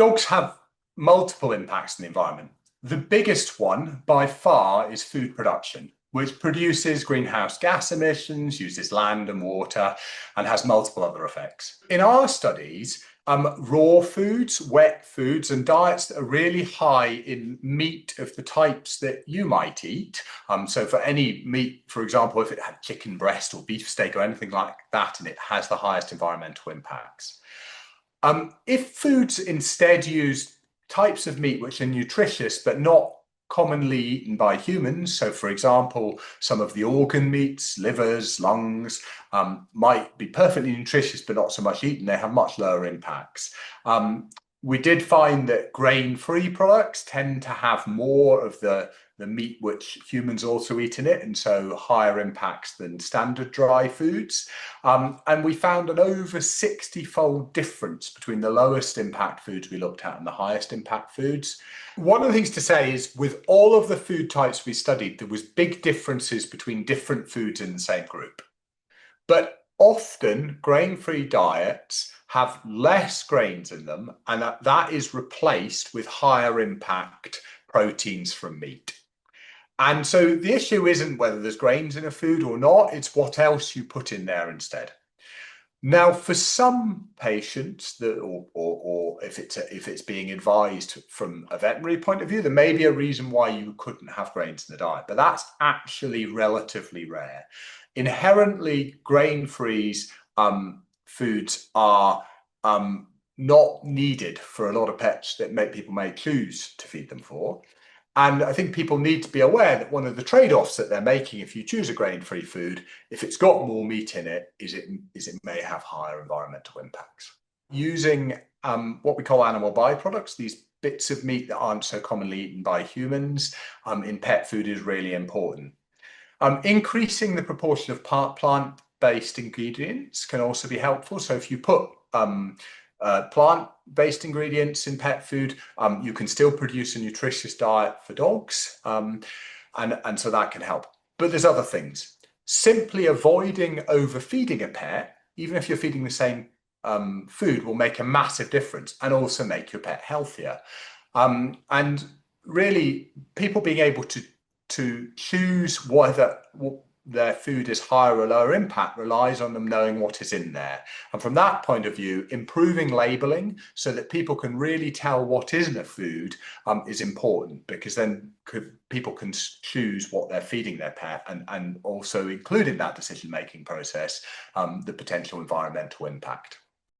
Dogs have multiple impacts on the environment. The biggest one by far is food production, which produces greenhouse gas emissions, uses land and water, and has multiple other effects. In our studies, raw foods, wet foods, and diets that are really high in meat of the types that you might eat. So for any meat, for example, if it had chicken breast or beef steak or anything like that, and it has the highest environmental impacts. If foods instead use types of meat which are nutritious but not commonly eaten by humans, so for example, some of the organ meats, livers, lungs, might be perfectly nutritious but not so much eaten, they have much lower impacts. We did find that grain-free products tend to have more of the meat which humans also eat in it, and so higher impacts than standard dry foods. And we found an over 60-fold difference between the lowest impact foods we looked at and the highest impact foods. One of the things to say is with all of the food types we studied, there was big differences between different foods in the same group. But often grain-free diets have less grains in them, and that is replaced with higher impact proteins from meat. And so the issue isn't whether there's grains in a food or not, it's what else you put in there instead. Now, for some patients, or if it's being advised from a veterinary point of view, there may be a reason why you couldn't have grains in the diet, but that's actually relatively rare. Inherently, grain-free foods are not needed for a lot of pets that people may choose to feed them for. And I think people need to be aware that one of the trade-offs that they're making if you choose a grain-free food, if it's got more meat in it, is it may have higher environmental impacts. Using what we call animal byproducts, these bits of meat that aren't so commonly eaten by humans in pet food is really important. Increasing the proportion of plant-based ingredients can also be helpful. So if you put plant-based ingredients in pet food, you can still produce a nutritious diet for dogs, and so that can help. But there's other things. Simply avoiding overfeeding a pet, even if you're feeding the same food, will make a massive difference and also make your pet healthier. And really, people being able to choose whether their food is higher or lower impact relies on them knowing what is in there. And from that point of view, improving labeling so that people can really tell what is in a food is important, because then people can choose what they're feeding their pet and also include in that decision-making process the potential environmental impact.